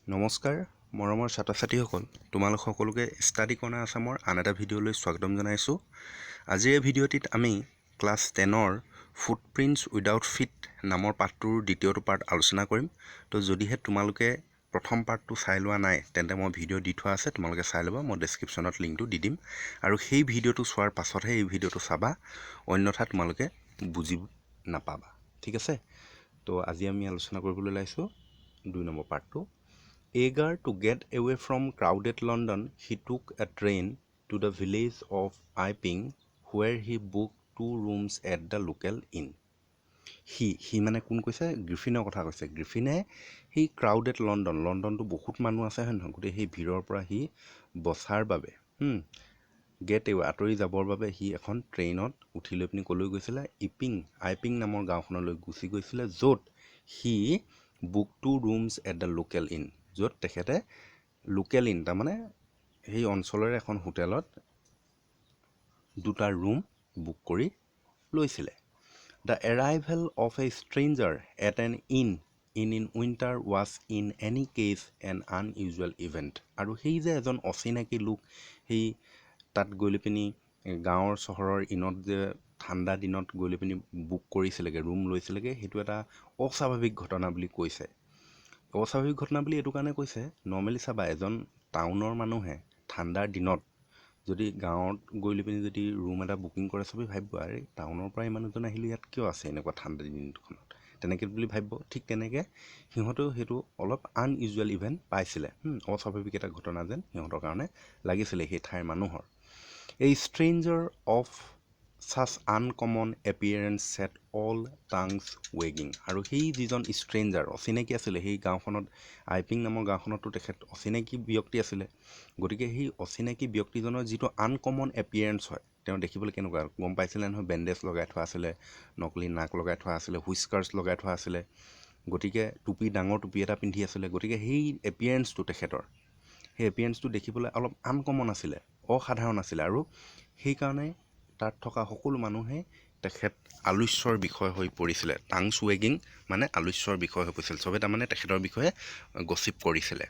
নমস্কাৰ মৰমৰ ছাত্ৰ-ছাত্ৰীসকল তোমালোক সকলোকে ষ্টাডি কৰ্ণাৰ আসামৰ আন এটা ভিডিঅ'লৈ স্বাগতম জনাইছোঁ। আজিৰ এই ভিডিঅ'টিত আমি ক্লাছ 10ৰ ফুটপ্ৰিণ্টছ উইদাউট ফিট নামৰ পাঠটোৰ দ্বিতীয়টো পাৰ্ট আলোচনা কৰিম। তো যদিহে তোমালোকে প্ৰথম পাৰ্টটো চাই লোৱা নাই তেন্তে মই ভিডিঅ' দি থোৱা আছে, তোমালোকে চাই ল'বা। মই ডেছক্ৰিপশ্যনত লিংকটো দি দিম আৰু সেই ভিডিঅ'টো চোৱাৰ পাছতহে এই ভিডিঅ'টো চাবা, অন্যথা তোমালোকে বুজি নাপাবা। ঠিক আছে, তো আজি আমি আলোচনা কৰিবলৈ ওলাইছোঁ 2 নম্বৰ পাৰ্টটো। Eager to get away from crowded London, he took a train to the village of Iping, where he booked 2 rooms at the local inn. He মানে কোন কৈছে? গ্ৰিফিনৰ কথা কৈছে। গ্ৰিফিনে সেই ক্ৰাউডেড লণ্ডনটো বহুত মানুহ আছে হয় নহয়, গতিকে সেই ভিৰৰ পৰা সি বচাৰ বাবে গেট এৱে আঁতৰি যাবৰ বাবে সি এখন ট্ৰেইনত উঠি লৈ পিনি ক'লৈ গৈছিলে? আইপিং নামৰ গাঁওখনলৈ গুচি গৈছিলে, য'ত সি book 2 rooms at the local inn, য'ত তেখেতে লোকেল ইন তাৰমানে সেই অঞ্চলৰে এখন হোটেলত 2টা ৰুম বুক কৰি লৈছিলে। The arrival of a stranger at an inn in winter was in any case an unusual event. আৰু সেই যে এজন অচিনাকি লোক সেই তাত গৈ লৈ পিনি গাঁৱৰ চহৰৰ ইনত যে ঠাণ্ডা দিনত গৈ লৈ পিনি বুক কৰিছিলেগৈ, ৰুম লৈছিলেগৈ, সেইটো এটা অস্বাভাৱিক ঘটনা বুলি কৈছে। অস্বাভাৱিক ঘটনা বুলি এইটো কাৰণে কৈছে, নৰ্মেলি চাবা এজন টাউনৰ মানুহে ঠাণ্ডাৰ দিনত যদি গাঁৱত গৈ লৈ পিনি যদি ৰুম এটা বুকিং কৰে, চবেই ভাবিব আৰে টাউনৰ পৰা এই মানুহজন আহিলে ইয়াত কিয় আছে এনেকুৱা ঠাণ্ডা দিনখনত, তেনেকৈ বুলি ভাবিব। ঠিক তেনেকৈ সিহঁতেও সেইটো অলপ আনইউজুৱেল ইভেণ্ট পাইছিলে, অস্বাভাৱিক এটা ঘটনা যেন সিহঁতৰ কাৰণে লাগিছিলে সেই ঠাইৰ মানুহৰ। এই stranger of such uncommon appearance set all tongues wagging. আৰু সেই যিজন ষ্ট্ৰেঞ্জাৰ অচিনাকি আছিলে সেই গাঁওখনত, আইপিং নামৰ গাঁওখনতো তেখেত অচিনাকি ব্যক্তি আছিলে, গতিকে সেই অচিনাকি ব্যক্তিজনৰ যিটো আনকমন এপিয়াৰেঞ্চ হয়, তেওঁ দেখিবলৈ কেনেকুৱা গম পাইছিলে নহয়, বেণ্ডেজ লগাই থোৱা আছিলে, নকলি নাক লগাই থোৱা আছিলে, হুইস্কাৰ্ছ লগাই থোৱা আছিলে, গতিকে টুপি, ডাঙৰ টুপি এটা পিন্ধি আছিলে, গতিকে সেই এপিয়াৰেঞ্চটো তেখেতৰ, সেই এপিয়াৰেঞ্চটো দেখিবলৈ অলপ আনকমন আছিলে, অসাধাৰণ আছিলে, আৰু সেইকাৰণে তাত থকা সকলো মানুহে তেখেত আলোচ্যৰ বিষয় হৈ পৰিছিলে। টাংছ ৱেগিং মানে আলোচ্যৰ বিষয় হৈ পৰিছিল, চবে তাৰমানে তেখেতৰ বিষয়ে গচিপ কৰিছিলে।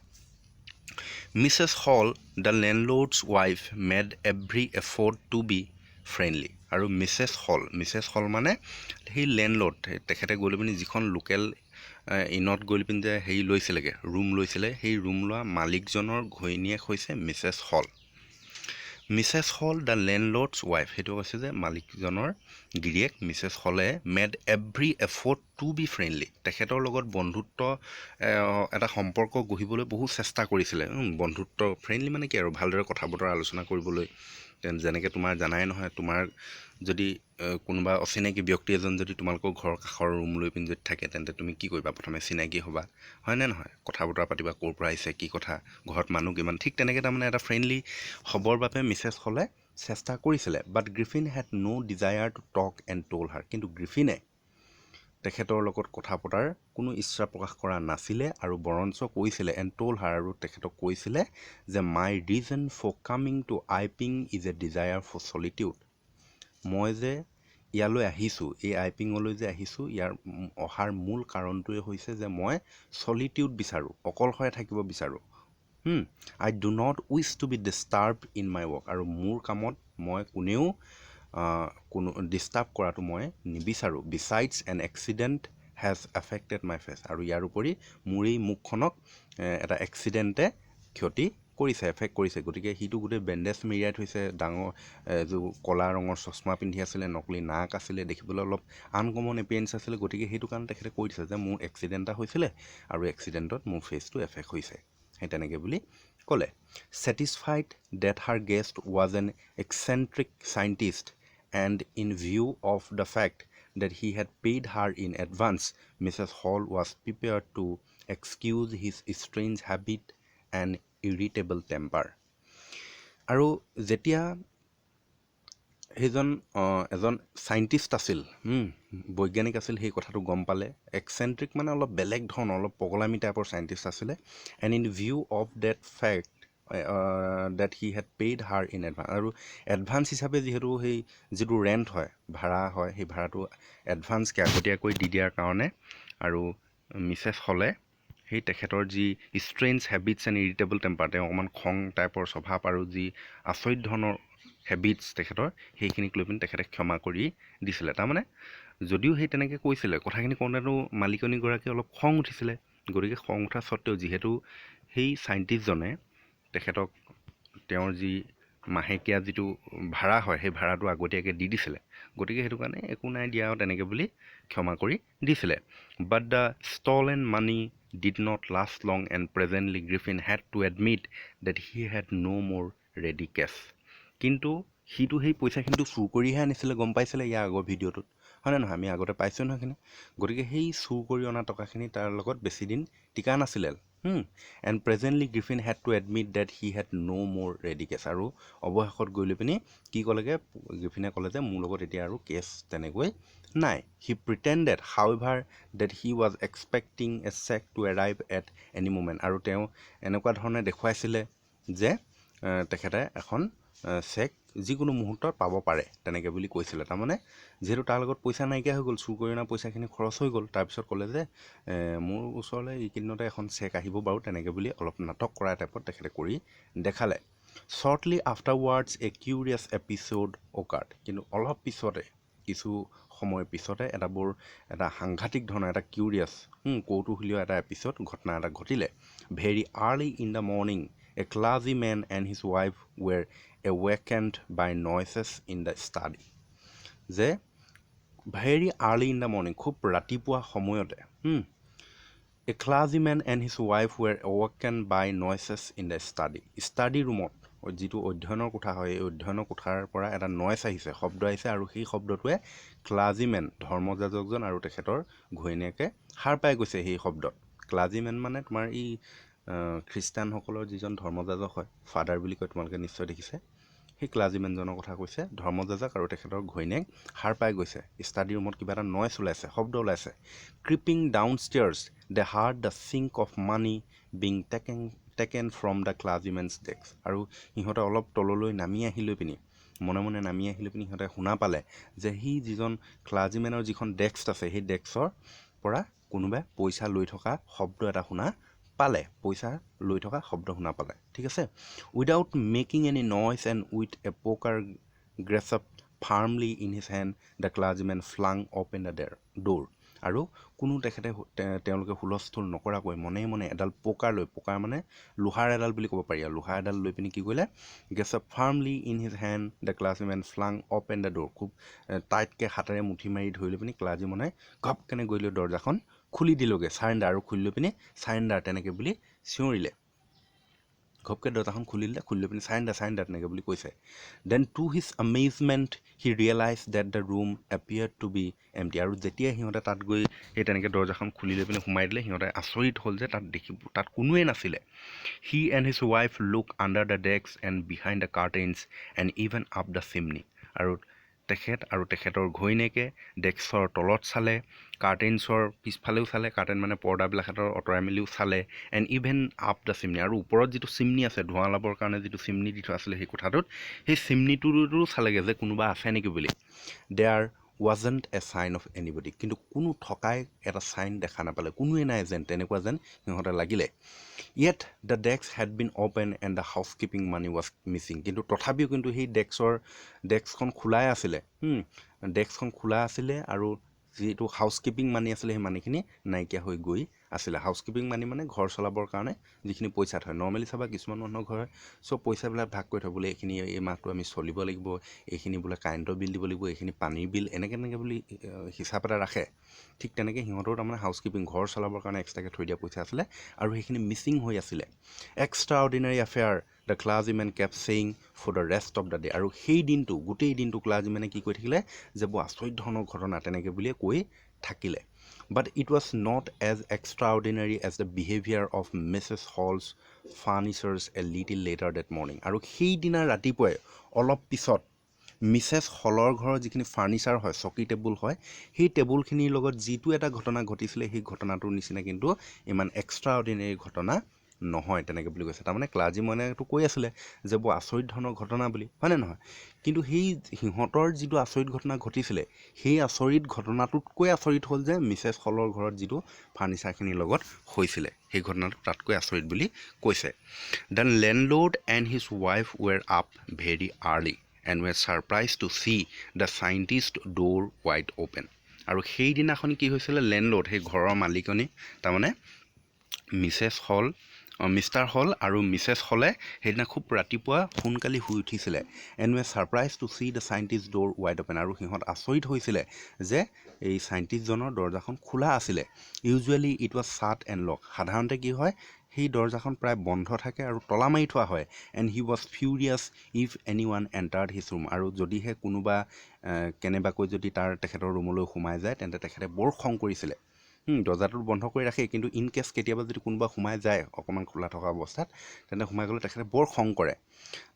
Mrs Hall the landlord's wife made every effort to be friendly. আৰু মিছেছ হল মানে সেই লেণ্ডলৰ্ড, তেখেতে গৈ লৈ পিনি যিখন লোকেল ইনত গৈ লৈ পিনি যে হেৰি লৈছিলেগৈ, ৰুম লৈছিলে, সেই ৰুম লোৱা মালিকজনৰ ঘৈণীয়েক হৈছে Mrs Hall. Mrs Hall the landlord's wife, সেইটো কৈছে যে মালিকজনৰ গিৰিয়েক মিছেছ হলে made every effort to be friendly, তেখেতৰ লগত বন্ধুত্ব এটা সম্পৰ্ক গঢ়িবলৈ বহু চেষ্টা কৰিছিলে। বন্ধুত্ব ফ্ৰেণ্ডলি মানে কি আৰু ভালদৰে কথা বতৰা আলোচনা কৰিবলৈ, যেনেকৈ তোমাৰ জানাই নহয়, তোমাৰ যদি কোনোবা অচিনাকি ব্যক্তি এজন যদি তোমালোকৰ ঘৰৰ কাষৰ ৰুম লৈ পিনি যদি থাকে, তেন্তে তুমি কি কৰিবা? প্ৰথমে চিনাকি হ'বা, হয়নে নহয়? কথা বতৰা পাতিবা, ক'ৰ পৰা আহিছে, কি কথা, ঘৰত মানুহ কিমান, ঠিক তেনেকৈ তাৰমানে এটা ফ্ৰেণ্ডলি হ'বৰ বাবে মিছেছ হলে চেষ্টা কৰিছিলে। But Griffin had no' desire to talk and told her, কিন্তু গ্ৰিফিনে তেখেতৰ লগত কথা পতাৰ কোনো ইচ্ছা প্ৰকাশ কৰা নাছিলে, আৰু বৰঞ্চ কৈছিলে এণ্ড ট'ল হাৰ, আৰু তেখেতক কৈছিলে যে my reason for coming to Iping is a desire for solitude. মই যে ইয়ালৈ আহিছোঁ, এই আইপিঙলৈ যে আহিছোঁ, ইয়াৰ অহাৰ মূল কাৰণটোৱে হৈছে যে মই চলিটিউড বিচাৰোঁ, অকলশৰে থাকিব বিচাৰোঁ। I do not wish to be disturb in my work, আৰু মোৰ কামত মই কোনেও কোনো ডিষ্টাৰ্ব কৰাটো মই নিবিচাৰোঁ। বিচাইডছ N accident has affected my face, আৰু ইয়াৰ উপৰি মোৰ এই মুখখনক এটা এক্সিডেণ্টে ক্ষতি কৰিছে, এফেক্ট কৰিছে, গতিকে সিটো গোটেই বেণ্ডেজ মেৰিয়াই থৈছে, ডাঙৰ এযোৰ ক'লা ৰঙৰ চশমা পিন্ধি আছিলে, নকলি নাক আছিলে, দেখিবলৈ অলপ আনকমন এপিয়েৰেঞ্চ আছিলে, গতিকে সেইটো কাৰণে তেখেতে কৈ দিছে যে মোৰ এক্সিডেণ্ট এটা হৈছিলে আৰু এক্সিডেণ্টত মোৰ ফেচটো এফেক্ট হৈছে, সেই তেনেকৈ বুলি ক'লে। Satisfied that her guest was an eccentric scientist and in view of the fact that he had paid her in advance, Mrs. Hall was prepared to excuse his strange habit and irritable temper. আৰু যেতিয়া সেইজন এজন scientist আছিল, বৈজ্ঞানিক আছিল, সেই কথাটো গম পালে, এক্সেণ্ট্ৰিক মানে অলপ বেলেগ ধৰণৰ, অলপ পগলামি টাইপৰ চাইণ্টিষ্ট আছিলে, and in view of that fact that he had paid her in advance, আৰু এডভান্স হিচাপে যিহেতু সেই যিটো ৰেণ্ট হয়, ভাড়া হয়, সেই ভাড়াটো এডভান্সকৈ আগতীয়াকৈ দি দিয়াৰ কাৰণে, আৰু মিছেছ হলে সেই তেখেতৰ যি strange habits and irritable temper, তেওঁ অকণমান খং টাইপৰ স্বভাৱ আৰু যি আচৰিত ধৰণৰ হেবিটছ তেখেতৰ, সেইখিনিক লৈ পিনি তেখেতে ক্ষমা কৰি দিছিলে। তাৰমানে যদিও সেই তেনেকৈ কৈছিলে, কথাখিনি কওঁতেতো মালিকনীগৰাকী অলপ খং উঠিছিলে। গতিকে খং উঠা স্বত্তেও যিহেতু সেই চাইণ্টিষ্টজনে তেখেতক তেওঁৰ যি মাহেকীয়া যিটো ভাড়া হয়, সেই ভাড়াটো আগতীয়াকৈ দি দিছিলে। গতিকে সেইটো কাৰণে একো নাই দিয়া আৰু তেনেকৈ বুলি ক্ষমা কৰি দিছিলে। But the stolen money did not last long and presently Griffin had to admit that he had no' more ready cash. কিন্তু সিটো সেই পইচাখিনিতো চুৰ কৰিহে আনিছিলে, গম পাইছিলে ইয়াৰ আগৰ ভিডিঅ'টোত, হয়নে নহয়? আমি আগতে পাইছোঁ নহয় সেইখিনি। গতিকে সেই চুৰ কৰি অনা টকাখিনি তাৰ লগত বেছি দিন টিকা নাছিলে। And presently Griffin had to admit that he had no' more ready cash. আৰু অৱশেষত গৈ লৈ পিনি কি ক'লেগৈ, গ্ৰিফিনে ক'লে যে মোৰ লগত এতিয়া আৰু কেছ তেনেকৈ নাই। He pretended however that he was expecting a cheque to arrive at any moment. আৰু তেওঁ এনেকুৱা ধৰণে দেখুৱাইছিলে যে তেখেতে এখন চেক যিকোনো মুহূৰ্তত পাব পাৰে, তেনেকৈ বুলি কৈছিলে। তাৰমানে যিহেতু তাৰ লগত পইচা নাইকিয়া হৈ গ'ল, চুৰ কৰি অনা পইচাখিনি খৰচ হৈ গ'ল, তাৰপিছত ক'লে যে মোৰ ওচৰলৈ এইকেইদিনতে এখন চেক আহিব বাৰু, তেনেকৈ বুলি অলপ নাটক কৰা টাইপত তেখেতে কৰি দেখালে। শ্বৰ্টলি আফটাৰৱাৰ্ডছ এ কিউৰিয়াছ এপিছ'ড অকাৰ্ড। কিন্তু অলপ পিছতে, কিছু সময়ৰ পিছতে এটা সাংঘাতিক ধৰণৰ এটা কিউৰিয়াছ কৌতূহলীয় এটা এপিছ'ড, ঘটনা এটা ঘটিলে। Very early in the morning a clergyman and his wife were awakened by noises in the study. যে very early in the morning, খুব ৰাতিপুৱা সময়তে, a clergyman and his wife were awakened by noises in the study. Study ৰুমত, যিটো অধ্যয়নৰ কোঠা হয়, এই অধ্যয়নৰ কোঠাৰ পৰা এটা নইজ আহিছে, শব্দ আহিছে, আৰু সেই শব্দটোৱে ক্লাজিমেন ধৰ্মযাজকজন আৰু তেখেতৰ ঘৈণীয়েকে সাৰ পাই গৈছে সেই শব্দত। ক্লাজিমেন মানে তোমাৰ এই খ্ৰীষ্টানসকলৰ যিজন ধৰ্মযাজক হয়, ফাদাৰ বুলি কয়, তোমালোকে নিশ্চয় দেখিছে। সেই ক্লাজিমেনজনৰ কথা কৈছে। ধৰ্মযাজক আৰু তেখেতৰ ঘৈণীয়েক সাৰ পাই গৈছে। ষ্টাডি ৰুমত কিবা এটা নইজ ওলাইছে, শব্দ ওলাইছে। Creeping downstairs they heard the chink of money being taken from the clergyman's desk. আৰু সিহঁতে অলপ তললৈ নামি আহি লৈ পিনি, মনে মনে নামি আহি লৈ পিনি সিহঁতে শুনা পালে যে সি যিজন ক্লাজিমেনৰ যিখন ডেস্ক আছে, সেই ডেস্কৰ পৰা কোনোবাই পইচা লৈ থকা শব্দ এটা শুনা পালে, পইচা লৈ থকা শব্দ শুনা পালে। ঠিক আছে। Without making any noise and with a poker grasped firmly in his hand the clergyman flung open the door. আৰু কোনো তেওঁলোকে হুলস্থুল নকৰাকৈ মনে মনে এডাল পকাৰ লৈ, পকাৰ মানে লোহাৰ এডাল বুলি ক'ব পাৰি, আৰু লোহাৰ এডাল লৈ পিনি কি কৰিলে, grasped firmly in his hand the clergyman flung open the door. খুব টাইটকৈ হাতেৰে মুঠি মাৰি ধৰি লৈ পিনি ক্লাজিমনে ঘপকেনে গৈ লৈ দৰ্জাখন খুলি দিলগৈ, চাৰেণ্ডাৰ, আৰু খুলি লৈ পিনি চাৰেণ্ডাৰ তেনেকৈ বুলি চিঞৰিলে। ঘপকৈ দৰ্জাখন খুলি দিলে, খুলি লৈ পিনি চাৰেণ্ডাৰ চাৰেণ্ডাৰ তেনেকৈ বুলি কৈছে। Then to his amazement he realise that the room appeared to be empty. আৰু যেতিয়া সিহঁতে তাত গৈ সেই তেনেকৈ দৰ্জাখন খুলি লৈ পিনি সোমাই দিলে, সিহঁতে আচৰিত হ'ল যে তাত কোনোৱেই নাছিলে। He and his wife look under the desk and behind the curtains and even up the chimney. আৰু তেখেত আৰু তেখেতৰ ঘৈণীয়েকে ডেস্কৰ তলত চালে, কাৰ্টেইনছৰ পিছফালেও চালে, কাৰ্টেইন মানে পৰ্দাবিলাকহঁতৰ আঁতৰাই মেলিও চালে, and even up the chimney. আৰু ওপৰত যিটো চিমনি আছে, ধোঁৱা ওলাবৰ কাৰণে যিটো চিমনি দি থোৱা আছিলে সেই কোঠাটোত, সেই চিমনিটোতো চালেগৈ যে কোনোবা আছে নেকি বুলি। There wasn't a sign of anybody. কিন্তু কোনো থকাই এটা চাইন দেখা নাপালে, কোনোৱে নাই যেন, তেনেকুৱা যেন সিহঁতে লাগিলে। Yet the desk had been open and the house keeping money was Mising. কিন্তু তথাপিও কিন্তু সেই ডেস্কখন খোলাই আছিলে, ডেস্কখন খোলা আছিলে, আৰু যিটো হাউচ কিপিং মানি আছিলে সেই মানিখিনি নাইকিয়া হৈ গৈ আছিলে। হাউচ কিপিং মানি মানে ঘৰ চলাবৰ কাৰণে যিখিনি পইচা থয়। নৰ্মেলি চাবা কিছুমান মানুহৰ ঘৰে চব পইচাবিলাক ভাগ কৰি থয়, বোলে এইখিনি এই মাহটো আমি চলিব লাগিব, এইখিনি বোলে কাৰেণ্টৰ বিল দিব লাগিব, এইখিনি পানীৰ বিল, এনেকৈ বুলি হিচাপ এটা ৰাখে। ঠিক তেনেকৈ সিহঁতৰ তাৰমানে হাউচ কিপিং, ঘৰ চলাবৰ কাৰণে এক্সট্ৰাকৈ থৈ দিয়া পইচা আছিলে, আৰু সেইখিনি মিচিং হৈ আছিলে। Extraordinary affair the clergyman kept saying for the rest of the day. আৰু সেই দিনটো, গোটেই দিনটো ক্লাজিমেনে কি কৈ থাকিলে, যে বৰ আচৰিত ধৰণৰ ঘটনা, তেনেকৈ বুলিয়ে কৈ থাকিলে। But it was not as extraordinary as the behaviour of Mrs Hall's furnitures a little later that morning. আৰু সেইদিনা ৰাতিপুৱাই অলপ পিছত মিছেছ হলৰ ঘৰৰ যিখিনি ফাৰ্নিচাৰ হয়, চকী টেবুল হয়, সেই টেবুলখিনিৰ লগত যিটো এটা ঘটনা ঘটিছিলে, সেই ঘটনাটোৰ নিচিনা কিন্তু ইমান এক্সট্ৰা অৰ্ডিনেৰী ঘটনা নহয় তেনেকৈ বুলি কৈছে। তাৰমানে ক্লাৰ্জিমেনেতো কৈ আছিলে যে বৰ আচৰিত ধৰণৰ ঘটনা বুলি, হয়নে নহয়? কিন্তু সেই সিহঁতৰ যিটো আচৰিত ঘটনা ঘটিছিলে সেই আচৰিত ঘটনাটোতকৈ আচৰিত হ'ল যে মিছেছ হলৰ ঘৰত যিটো ফাৰ্নিচাৰখিনিৰ লগত হৈছিলে সেই ঘটনাটো তাতকৈ আচৰিত বুলি কৈছে। The landlord and his wife were up very early and were surprise to see the scientist door wide open. আৰু সেইদিনাখন কি হৈছিলে, লেণ্ডলৰ্ড সেই ঘৰৰ মালিকনী তাৰমানে মিষ্টাৰ হল আৰু মিছেছ হলে সেইদিনা খুব ৰাতিপুৱা সোনকালে শুই উঠিছিলে। And we surprise to see the scientist door wide open. আৰু সিহঁত আচৰিত হৈছিলে যে এই চাইণ্টিষ্টজনৰ দৰজাখন খোলা আছিলে। ইউজুৱেলি ইট ৱাজ ছাট এণ্ড লক। সাধাৰণতে কি হয়, সেই দৰজাখন প্ৰায় বন্ধ থাকে আৰু তলা মাৰি থোৱা হয়। And he was furious if any one entered his room. আৰু যদিহে কোনোবা কেনেবাকৈ যদি তেখেতৰ ৰুমলৈ সোমাই যায় তেন্তে তেখেতে বৰ খং কৰিছিলে। দৰজাটো বন্ধ কৰি ৰাখে, কিন্তু ইন কেছ কেতিয়াবা যদি কোনোবা সোমাই যায় অকণমান খোলা থকা অৱস্থাত তেন্তে সোমাই গ'লে তেখেতে বৰ খং কৰে।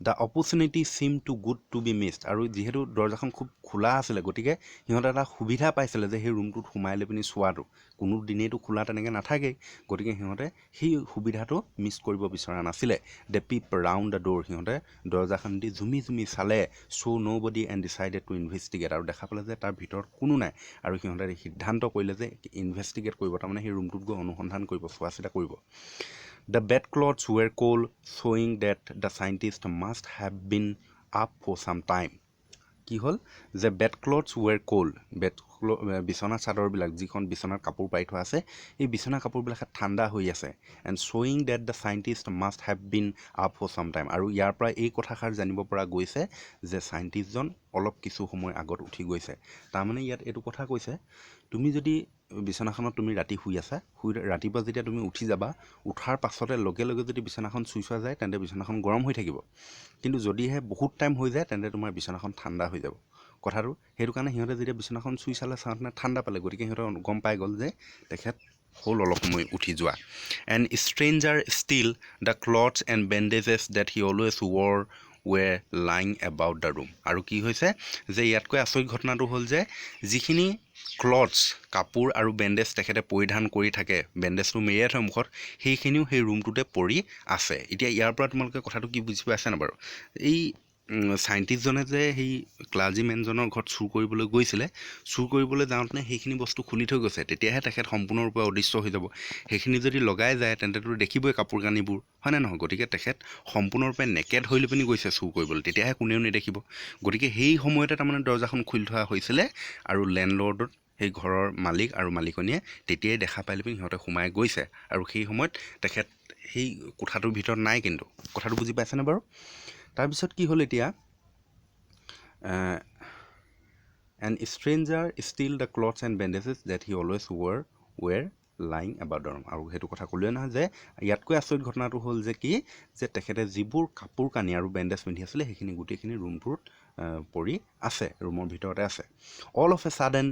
The opportunity seem too good to be missed. আৰু যিহেতু দৰজাখন খুব খোলা আছিলে গতিকে সিহঁতে এটা সুবিধা পাইছিলে যে সেই ৰুমটোত সোমাই লৈ পিনি চোৱাটো। কোনো দিনেইটো খোলা তেনেকৈ নাথাকেই, গতিকে সিহঁতে সেই সুবিধাটো মিছ কৰিব বিচৰা নাছিলে। They peep round the door. সিহঁতে দৰজাখন দি জুমি জুমি চালে। Saw' nobody and decided to investigate. আৰু দেখা পালে যে তাৰ ভিতৰত কোনো নাই আৰু সিহঁতে সিদ্ধান্ত কৰিলে যে ইনভেষ্টিগেট কৰিব, তাৰমানে সেই ৰুমটোত গৈ অনুসন্ধান কৰিব, চোৱা চিতা কৰিব। The bedclothes were cold শ্ব'য়িং that the scientist must have been up for some time. কি হ'ল যে বেড ক্লথছ ৱেৰ কোল্ড, বিচনা চাদৰবিলাক, যিখন বিচনাত কাপোৰ পাৰি থোৱা আছে এই বিচনা কাপোৰবিলাক ঠাণ্ডা হৈ আছে। এণ্ড শ্ব'য়িং that the scientist must have been up for some time. আৰু ইয়াৰ পৰা এই কথাষাৰ জানিব পৰা গৈছে যে চাইণ্টিষ্টজন অলপ কিছু সময় আগত উঠি গৈছে। তাৰমানে ইয়াত এইটো কথা কৈছে, তুমি যদি বিচনাখনত তুমি ৰাতি শুই আছা, ৰাতিপুৱা যেতিয়া তুমি উঠি যাবা, উঠাৰ পাছতে লগে লগে যদি বিচনাখন চুই চোৱা যায় তেন্তে বিচনাখন গৰম হৈ থাকিব। কিন্তু যদিহে বহুত টাইম হৈ যায় তেন্তে তোমাৰ বিচনাখন ঠাণ্ডা হৈ যাব। কথাটো সেইটো কাৰণে সিহঁতে যেতিয়া বিচনাখন চুই চালে চাওঁতে ঠাণ্ডা পালে, গতিকে সিহঁতে গম পাই গ'ল যে তেখেত হ'ল অলপ সময় উঠি যোৱা। And stranger still the clothes and bandages that he always wore were lying about the room. আৰু কি হৈছে যে ইয়াতকৈ আচৰিত ঘটনাটো হ'ল যে যিখিনি ক্লথছ, কাপোৰ আৰু বেণ্ডেজ তেখেতে পৰিধান কৰি থাকে, বেণ্ডেজটো মেৰিয়াই থয় মুখত, সেইখিনিও সেই ৰুমটোতে পৰি আছে। এতিয়া ইয়াৰ পৰা তোমালোকে কথাটো কি বুজি পাইছানে বাৰু? এই চাইণ্টিষ্টজনে যে সেই ক্লাৰ্জিমেনজনৰ ঘৰত চুৰ কৰিবলৈ গৈছিলে, চুৰ কৰিবলৈ যাওঁতে সেইখিনি বস্তু খুলি থৈ গৈছে, তেতিয়াহে তেখেত সম্পূৰ্ণৰূপে অদৃশ্য হৈ যাব। সেইখিনি যদি লগাই যায় তেন্তেতো দেখিবই কাপোৰ কানিবোৰ, হয়নে নহয়? গতিকে তেখেত সম্পূৰ্ণৰূপে নেকেড হৈ লৈ পিনি গৈছে চুৰ কৰিবলৈ, তেতিয়াহে কোনেও নেদেখিব। গতিকে সেই সময়তে তাৰমানে দৰজাখন খুলি থোৱা হৈছিলে আৰু লেণ্ডলৰ্ডত সেই ঘৰৰ মালিক আৰু মালিকনীয়ে তেতিয়াই দেখা পাই লৈ পিনি সিহঁতে সোমাই গৈছে। আৰু সেই সময়ত তেখেত সেই কোঠাটোৰ ভিতৰত নাই। কিন্তু কথাটো বুজি পাইছেনে বাৰু? তাৰপিছত কি হ'ল এতিয়া, and stranger still the clothes and bandages that he always were lying about the room. আৰু সেইটো কথা ক'লোৱে নহয় যে ইয়াতকৈ আচৰিত ঘটনাটো হ'ল যে কি, যে তেখেতে যিবোৰ কাপোৰ কানি আৰু বেণ্ডেজ পিন্ধি আছিলে সেইখিনি গোটেইখিনি ৰুমটোত পৰি আছে, ৰুমৰ ভিতৰতে আছে। All of a sudden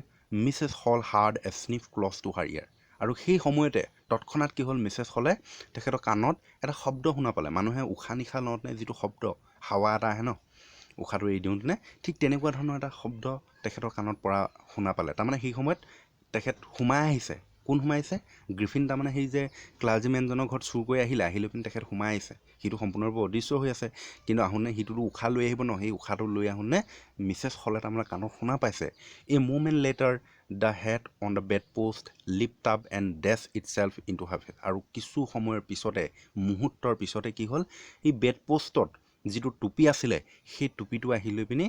Mrs Hall heard a sniff close to her ear. আৰু সেই সময়তে তৎক্ষণাত কি হ'ল, মিছেছ হলে তেখেতৰ কাণত এটা শব্দ শুনা পালে। মানুহে উশাহ নিশাহ লওঁতে যিটো শব্দ, হাৱা এটা আহে ন উশাহটো এৰি দিওঁতে, ঠিক তেনেকুৱা ধৰণৰ এটা শব্দ তেখেতৰ কাণত পৰা শুনা পালে। তাৰমানে সেই সময়ত তেখেত সোমাই আহিছে। কোন সোমাই আহিছে? গ্ৰিফিন। তাৰমানে সেই যে ক্লাৰ্জিমেনজনৰ ঘৰত চুৰ কৰি আহিলে, আহি লৈ পিনি তেখেত সোমাই আহিছে। সিটো সম্পূৰ্ণৰূপে অদৃশ্য হৈ আছে, কিন্তু আহোঁতে সিটোতো উশাহ লৈ আহিব ন, সেই উশাহটো লৈ আহোঁতে মিছেছ হলে তাৰমানে কাণত শুনা পাইছে। A moment later the hat on the bedpost lift up and dash itself into her face. আৰু কিছু সময়ৰ পিছতে, মুহূৰ্তৰ পিছতে কি হ'ল, এই বেড পোষ্টত যিটো টুপি আছিলে সেই টুপিটো আহি লৈ পিনি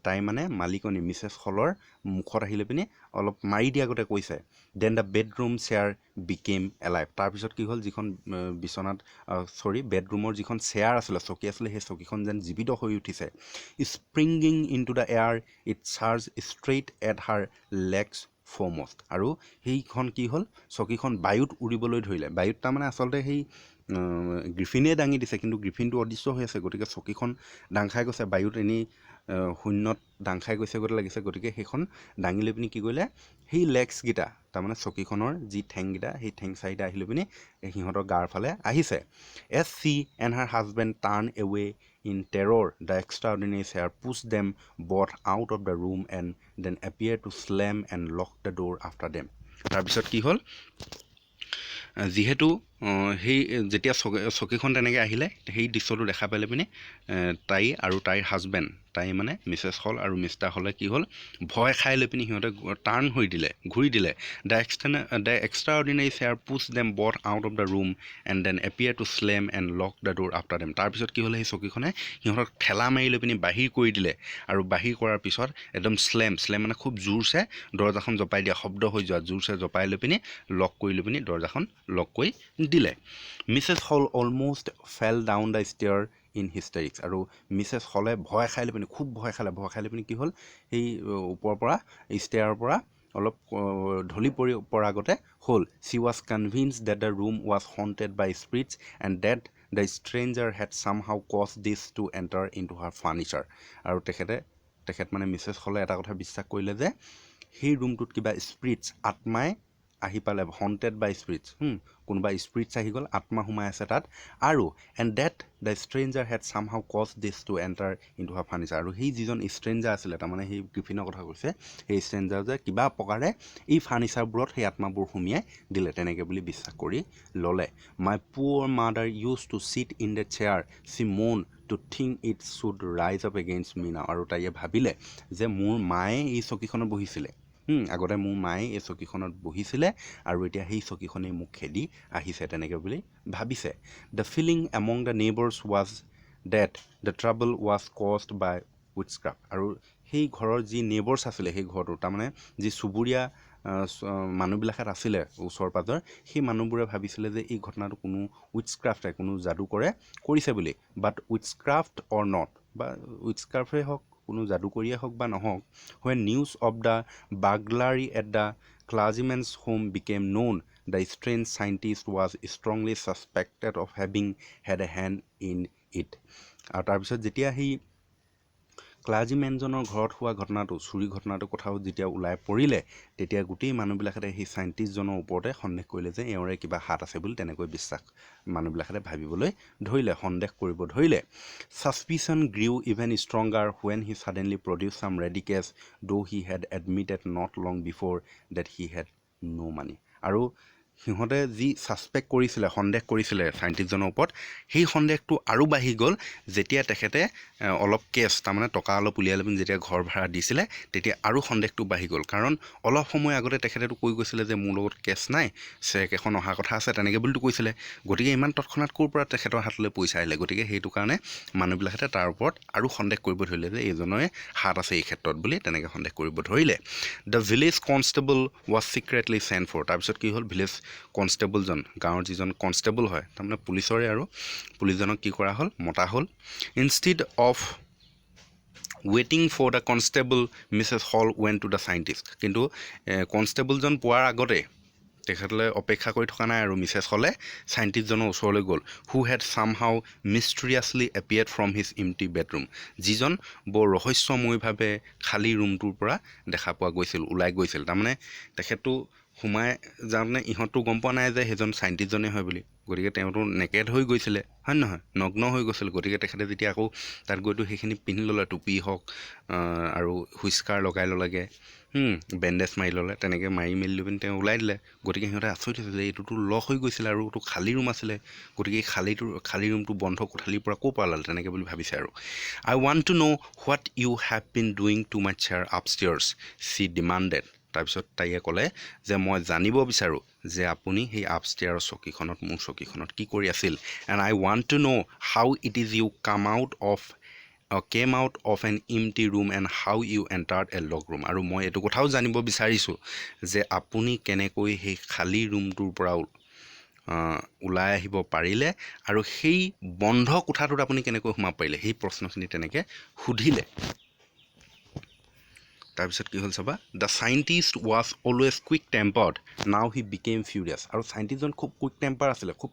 তাই মানে মালিকনী মিছেছ হলৰ মুখত আহি লৈ পিনি অলপ মাৰি দিয়া আগতে কৈছে। Then the bedroom chair became alive. তাৰপিছত কি হ'ল, যিখন বেডৰুমৰ যিখন চেয়াৰ আছিলে, চকী আছিলে, সেই চকীখন যেন জীৱিত হৈ উঠিছে। Springing in two the air it charge straight at her legs foremost. আৰু সেইখন কি হ'ল, চকীখন বায়ুত উৰিবলৈ ধৰিলে। বায়ুত তাৰমানে আচলতে সেই গ্ৰিফিনেই দাঙি দিছে, কিন্তু গ্ৰিফিনটো অদৃশ্য হৈ আছে, গতিকে চকীখন দাং খাই গৈছে, বায়ুত এনেই শূন্যত দাং খাই গৈছে গতে লাগিছে। গতিকে সেইখন দাঙি লৈ পিনি কি কৰিলে, সেই লেগছকেইটা তাৰমানে চকীখনৰ যি ঠেংকেইটা, সেই ঠেং চাৰিটা আহি লৈ পিনি সিহঁতৰ গাৰ ফালে আহিছে। As she and her husband turn away in terror the extraordinary chair push them both out of the room and then appear to slam and lock the door after them. তাৰপিছত কি হ'ল, যিহেতু সেই যেতিয়া চকীখন তেনেকৈ আহিলে সেই দৃশ্যটো দেখা পালে পিনি তাই আৰু তাইৰ হাজবেণ্ড তাই মানে মিছেছ হল আৰু মিষ্টাৰ হলে কি হ'ল ভয় খাই লৈ পিনি সিহঁতে টাৰ্ণ ঘূৰি দিলে the extraordinary chair push them both out of the room and then appear to slam and lock the door after them. তাৰপিছত কি হ'লে সেই চকীখনে সিহঁতক ঠেলা মাৰি লৈ পিনি বাহিৰ কৰি দিলে আৰু বাহিৰ কৰাৰ পিছত একদম স্লেম মানে খুব জোৰছে দৰজাখন জপাই দিয়া শব্দ হৈ যোৱা জোৰছে জপাই লৈ পিনি লক কৰি লৈ পিনি দৰজাখন লক কৰি দিলে। Mrs Hall almost fell down the stair in hysterics. আৰু মিছেছ হলে ভয় খাই লৈ পিনি খুব ভয় খাই লৈ পিনি কি হ'ল সেই ওপৰৰ পৰা ষ্টেয়াৰৰ পৰা অলপ ঢলি পৰা আগতে হ'ল। She was convinced that the room was haunted by spirits and that the stranger had somehow cause this to enter into her furniture. আৰু তেখেত মানে মিছেছ হলে এটা কথা বিশ্বাস কৰিলে যে সেই ৰুমটোত কিবা স্পিৰিটছ আত্মাই আহি পালে, হণ্টেড বাই স্পিৰিটছ, কোনোবা স্পিৰিটছ আহি গ'ল, আত্মা সোমাই আছে তাত। আৰু and that the stranger had somehow cause this to enter into her furniture. আৰু সেই যিজন ষ্ট্ৰেঞ্জাৰ আছিলে তাৰমানে সেই গ্ৰিফিনৰ কথা কৈছে, সেই ষ্ট্ৰেঞ্জাৰ যে কিবা প্ৰকাৰে এই ফাৰ্নিচাৰবোৰত সেই আত্মাবোৰ সুমিয়াই দিলে তেনেকৈ বুলি বিশ্বাস কৰি ল'লে। My poor mother use to sit in the chair she moan to think it should rise up against me now. আৰু তাইয়ে ভাবিলে যে মোৰ মায়ে এই চকীখনত বহিছিলে, আগতে মোৰ মায়ে এই চকীখনত বহিছিলে আৰু এতিয়া সেই চকীখনেই মোক খেদি আহিছে তেনেকৈ বুলি ভাবিছে। The feeling among the neighbours was that the trouble was caused by witchcraft. আৰু সেই ঘৰৰ যি নেইবাৰ্ছ আছিলে সেই ঘৰটো তাৰমানে যি চুবুৰীয়া মানুহবিলাকত আছিলে ওচৰ পাজৰ, সেই মানুহবোৰে ভাবিছিলে যে এই ঘটনাটো কোনো উইটচক্ৰাফ্টে কোনো যাদুকৰে কৰিছে বুলি। বাট উইটচক্ৰাফ্ট অৰ নট, বা উইটচক্ৰাফ্টেই হওক কোনো যাদুকৰীয়ে হওক বা নহওক, when news of the burglary at the clergyman's home became known, the strange scientist was strongly suspected of having had a hand in it. আৰু তাৰপিছত যেতিয়া সেই ক্লাৰ্জিমেনজনৰ ঘৰত হোৱা ঘটনাটো, চুৰি ঘটনাটোৰ কথাও যেতিয়া ওলাই পৰিলে, তেতিয়া গোটেই মানুহবিলাকতে সেই চাইণ্টিষ্টজনৰ ওপৰতে সন্দেহ কৰিলে যে এওঁৰে কিবা হাত আছে বুলি তেনেকৈ বিশ্বাস মানুহবিলাকতে ভাবিবলৈ ধৰিলে, সন্দেহ কৰিব ধৰিলে। Suspicion grew even stronger when he suddenly produced some ready cash, though he had admitted not long before that he had no money. আৰু সিহঁতে যি ছাছপেক্ট কৰিছিলে, সন্দেহ কৰিছিলে চাইণ্টিষ্টজনৰ ওপৰত, সেই সন্দেহটো আৰু বাঢ়ি গ'ল যেতিয়া তেখেতে অলপ কেছ তাৰমানে টকা অলপ উলিয়াই লৈ যেতিয়া ঘৰ ভাড়া দিছিলে, তেতিয়া আৰু সন্দেহটো বাঢ়ি গ'ল। কাৰণ অলপ সময় আগতে তেখেতেতো কৈ গৈছিলে যে মোৰ লগত কেছ নাই, চেক এখন অহা কথা আছে তেনেকৈ বুলিতো কৈছিলে। গতিকে ইমান তৎক্ষণাত ক'ৰ পৰা তেখেতৰ হাতলৈ পইচা আহিলে? গতিকে সেইটো কাৰণে মানুহবিলাকে তাৰ ওপৰত আৰু সন্দেহ কৰিব ধৰিলে যে এইজনৰে হাত আছে এই ক্ষেত্ৰত বুলি তেনেকৈ সন্দেহ কৰিব ধৰিলে। The village constable was secretly sent for. তাৰপিছত কি হ'ল, ভিলেজ কনষ্টেবলজন, গাঁৱৰ যিজন কনষ্টেবল হয় তাৰমানে পুলিচৰে, আৰু পুলিচজনক কি কৰা হ'ল, মতা হ'ল। ইনষ্টিড অফ ৱেইটিং for the constable Mrs Hall went to the scientist. কিন্তু কনষ্টেবলজন পোৱাৰ আগতে তেখেতলৈ অপেক্ষা কৰি থকা নাই আৰু মিছেছ হলে চাইণ্টিষ্টজনৰ ওচৰলৈ গ'ল। Who had somehow mysteriously appeared from his empty bedroom. যিজন বৰ ৰহস্যময়ভাৱে খালী ৰুমটোৰ পৰা দেখা পোৱা গৈছিল, ওলাই গৈছিল। তাৰমানে তেখেতটো সোমাই যাওঁতে ইহঁতটো গম পোৱা নাই যে সেইজন চাইণ্টিষ্টজনেই হয় বুলি। গতিকে তেওঁতো নেকেড হৈ গৈছিলে, হয় নহয়, নগ্ন হৈ গৈছিল। গতিকে তেখেতে যেতিয়া আকৌ তাত গৈতো সেইখিনি পিন্ধি ল'লে, টুপি হওক আৰু হুইস্কাৰ লগাই ল'লেগৈ, বেণ্ডেজ মাৰি ল'লে, তেনেকৈ মাৰি মেলি লৈ পিনি তেওঁ ওলাই দিলে। গতিকে সিহঁতে আচৰিত হৈছিলে যে এইটোতো লক হৈ গৈছিলে আৰু এইটো খালী ৰুম আছিলে, গতিকে খালী ৰুমটো বন্ধ কোঠালিৰ পৰা ক'ৰ পৰা ওলালে তেনেকৈ বুলি ভাবিছে আৰু। I want to know' what you have been doing to my chair upstairs, she demanded. তাৰপিছত তাইয়ে ক'লে যে মই জানিব বিচাৰোঁ যে আপুনি সেই আপষ্টেয়াৰৰ চকীখনত, মোৰ চকীখনত কি কৰি আছিল। And I want to know' how it is you came out of an empty room and how you entered a lock room. আৰু মই এইটো কথাও জানিব বিচাৰিছোঁ যে আপুনি কেনেকৈ সেই খালী ৰুমটোৰ পৰা ওলাই আহিব পাৰিলে আৰু সেই বন্ধ কোঠাটোত আপুনি কেনেকৈ সোমাব পাৰিলে, সেই প্ৰশ্নখিনি তেনেকৈ সুধিলে। তাৰপিছত কি হ'ল চাবা, the scientist was always quick tempered, নাও হি বিকেম ফিউৰিয়াছ। আৰু চাইণ্টিষ্টজন খুব কুইক টেম্পাৰ আছিলে, খুব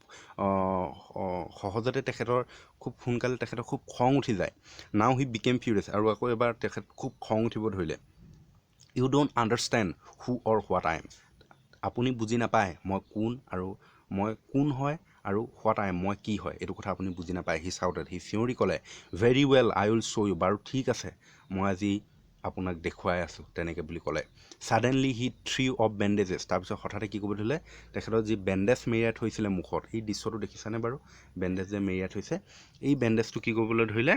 সহজতে তেখেতৰ খুব সোনকালে তেখেতৰ খুব খং উঠি যায়। নাও হি বিকেম ফিউৰিয়াছ, আৰু আকৌ এবাৰ তেখেত খুব খং উঠিব ধৰিলে। You don't understand who or what I am. আপুনি বুজি নাপায় মই কোন, আৰু মই কোন হয় আৰু হোৱাট আই এম, মই কি হয়, এইটো কথা আপুনি বুজি নাপায়। সি চাউটেড, সি চিঞৰি ক'লে, very well I will show' you. বাৰু ঠিক আছে, মই আজি আপোনাক দেখুৱাই আছোঁ তেনেকৈ বুলি ক'লে। ছাডেনলি হি থ্ৰী অফ বেণ্ডেজেছ, তাৰপিছত হঠাতে কি ক'ব ধৰিলে, তেখেতৰ যি বেণ্ডেজ মেৰিয়াই থৈছিলে মুখত, এই দৃশ্যটো দেখিছানে বাৰু? বেণ্ডেজ যে মেৰিয়াই থৈছে, এই বেণ্ডেজটো কি কৰিবলৈ ধৰিলে,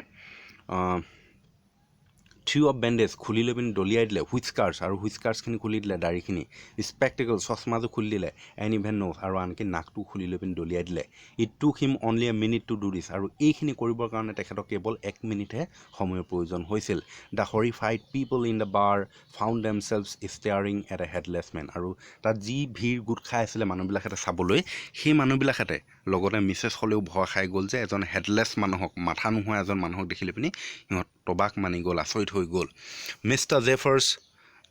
থ্ৰী অফ বেণ্ডেজ খুলি লৈ পিনি দলিয়াই দিলে, হুইস্কাৰ্ছ, আৰু হুইস্কাৰ্ছখিনি খুলি দিলে, দাড়িখিনি, স্পেক্টেকল চশমাযোৰ খুলি দিলে, এণ্ড ইভেন নোজ, আৰু আনকি নাকটো খুলি লৈ পিনি দলিয়াই দিলে। ইট টুক হিম only a minute to do দিছ, আৰু এইখিনি কৰিবৰ কাৰণে তেখেতক কেৱল 1 মিনিটহে সময়ৰ প্ৰয়োজন হৈছিল। The horrified people in the bar found themselves staring at a headless man, আৰু তাত যি ভিৰ গোট খাই আছিলে মানুহবিলাকহেঁতে চাবলৈ, সেই মানুহবিলাকহেঁতে লগতে মিছেছ হ'লেও ভয় খাই গ'ল যে এজন হেডলেছ মানুহক, মাথা নোহোৱা এজন মানুহক দেখিলে পিনি সিহঁত তবাক মানি গ'ল, আচৰিত হৈ গ'ল। মিষ্টাৰ জেফাৰ্ছ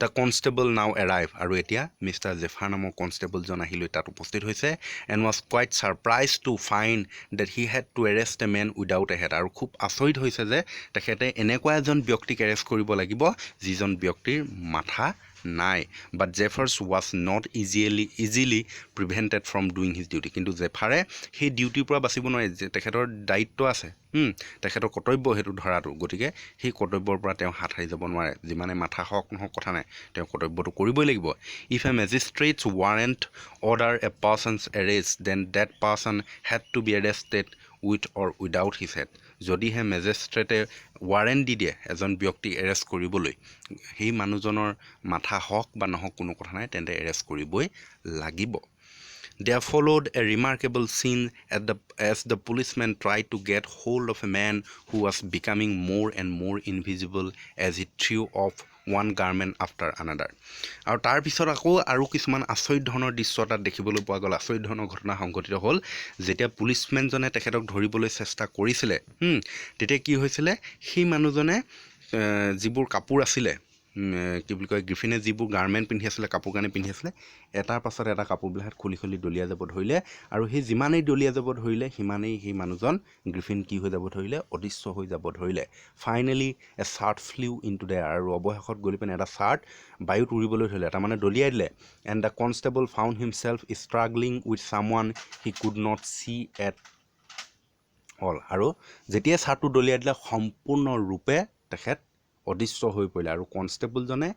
দ্য কনষ্টেবল নাও এৰাইভ, আৰু এতিয়া মিষ্টাৰ জেফাৰ নামৰ কনষ্টেবলজন আহি লৈ তাত উপস্থিত হৈছে, and was quite surprised to find that he had to arrest a man without a head, আৰু খুব আচৰিত হৈছে যে তেখেতে এনেকুৱা এজন ব্যক্তিক এৰেষ্ট কৰিব লাগিব যিজন ব্যক্তিৰ মাথা নাই। But Jaffers was not easily prevented from doing his duty, কিন্তু জেফাৰে সেই ডিউটিৰ পৰা বাচিব নোৱাৰে, যে তেখেতৰ দায়িত্ব আছে, তেখেতৰ কৰ্তব্য সেইটো ধৰাটো, গতিকে সেই কৰ্তব্যৰ পৰা তেওঁ হাত সাৰি যাব নোৱাৰে। যিমানে মাথা হওক নহওক কথা নাই, তেওঁ কৰ্তব্যটো কৰিবই লাগিব। If a magistrate's warrant order a person's arrest, then that person had to be arrested with or without his head, যদিহে মেজিষ্ট্ৰেটে ৱাৰেণ্ট দি দিয়ে এজন ব্যক্তিক এৰেষ্ট কৰিবলৈ, সেই মানুহজনৰ মাথা হওক বা নহওক কোনো কথা নাই, তেন্তে এৰেষ্ট কৰিবই লাগিব। There followed a remarkable scene as the policeman tried to get hold of a man who was becoming more and more invisible as he threw off one garment after another. আৰু তাৰপিছত আকৌ আৰু কিছুমান আচৰিত ধৰণৰ দৃশ্য তাত দেখিবলৈ পোৱা গ'ল, আচৰিত ধৰণৰ ঘটনা সংঘটিত হ'ল। যেতিয়া পুলিচমেনজনে তেখেতক ধৰিবলৈ চেষ্টা কৰিছিলে, তেতিয়া কি হৈছিলে, সেই মানুহজনে যিবোৰ কাপোৰ আছিলে, কি বুলি কয়, গ্ৰিফিনে যিবোৰ গাৰ্মেণ্ট পিন্ধি আছিলে, কাপোৰ কানি পিন্ধি আছিলে, এটাৰ পাছত এটা কাপোৰবিলাক খুলি খুলি দলিয়াই যাব ধৰিলে, আৰু সেই যিমানেই দলিয়াই যাব ধৰিলে সিমানেই সেই মানুহজন গ্ৰিফিন কি হৈ যাব ধৰিলে, অদৃশ্য হৈ যাব ধৰিলে। Finally a shirt flew in two the air, আৰু অৱশেষত গৈ পিনে এটা চাৰ্ট বায়ুত উৰিবলৈ ধৰিলে, তাৰমানে দলিয়াই দিলে। And the constable found himself struggling with someone he could not see at all, আৰু যেতিয়াই চাৰ্টটো দলিয়াই দিলে সম্পূৰ্ণৰূপে তেখেত অদৃশ্য হৈ পৰিলে, আৰু কনষ্টেবলজনে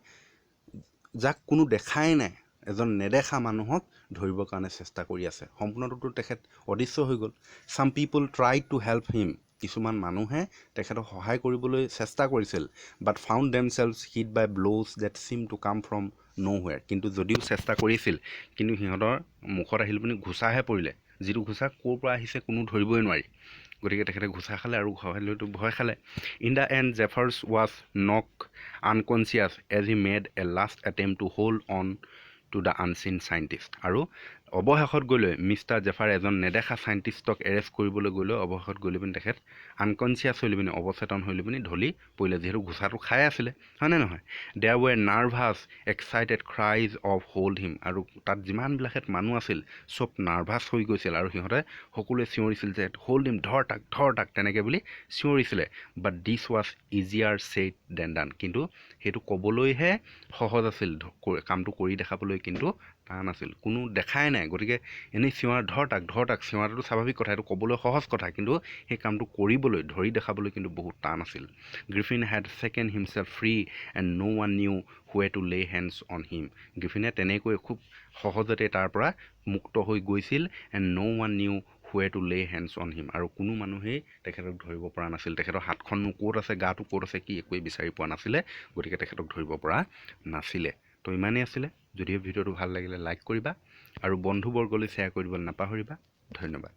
যাক কোনো দেখাই নাই, এজন নেদেখা মানুহক ধৰিবৰ কাৰণে চেষ্টা কৰি আছে, সম্পূৰ্ণৰূপে তেখেত অদৃশ্য হৈ গ'ল। Some people try to help him, কিছুমান মানুহে তেখেতক সহায় কৰিবলৈ চেষ্টা কৰিছিল, but found themselves hit by blows that seem to come from nowhere, কিন্তু যদিও চেষ্টা কৰিছিল, কিন্তু সিহঁতৰ মুখত আহিল পিনি ঘোচাহে পৰিলে, যিটো ঘোচা ক'ৰ পৰা আহিছে কোনো ধৰিবই নোৱাৰি, গতিকে তেখেতে ঘোচা খালে আৰু ঘৰলৈতো ভয় খালে। In the end Jaffers was knock unconscious as he made a last attempt to hold on to the unseen scientist, আৰু অৱশেষত গৈ লৈ মিষ্টাৰ জেফাৰ এজন নেদেখা চাইণ্টিষ্টক এৰেষ্ট কৰিবলৈ গৈ লৈ অৱশেষত গৈ লৈ পিনি তেখেত আনকনচিয়াছ হৈ লৈ পিনি, অৱচেতন হৈ লৈ পিনি ঢলি পৰিলে, যিহেতু ঘোচাটো খাই আছিলে, হয়নে নহয়। There were nervous excited cries of hold him, আৰু তাত যিমানবিলাকহেঁত মানুহ আছিল চব নাৰ্ভাছ হৈ গৈছিল, আৰু সিহঁতে সকলোৱে চিঞৰিছিল যে হোল্ড হিম, ধৰ তাক তেনেকৈ বুলি চিঞৰিছিলে। But this was easier said than done, কিন্তু সেইটো ক'বলৈহে সহজ আছিল, কামটো কৰি দেখাবলৈ কিন্তু টান আছিল, কোনো দেখাই নাই, গতিকে এনেই চিঞৰা, ধৰ তাক চিঞৰাটোতো স্বাভাৱিক কথা, এইটো ক'বলৈ সহজ কথা, কিন্তু সেই কামটো কৰিবলৈ, ধৰি দেখাবলৈ কিন্তু বহুত টান আছিল। Griffin had second himself free and no' one knew where to lay hands on him, গ্ৰিফিনে তেনেকৈ খুব সহজতে তাৰ পৰা মুক্ত হৈ গৈছিল, and no' one knew where to lay hands on him, আৰু কোনো মানুহেই তেখেতক ধৰিব পৰা নাছিল, তেখেতৰ হাতখননো ক'ত আছে, গাটো ক'ত আছে, কি একোৱেই বিচাৰি পোৱা নাছিলে, গতিকে তেখেতক ধৰিব পৰা নাছিলে। তো ইমানেই আছিলে। যদিও ভিডিঅ'টো ভাল লাগিলে লাইক কৰিবা, আৰু বন্ধুবৰ্গলৈ শ্বেয়াৰ কৰিবলৈ নাপাহৰিবা। ধন্যবাদ।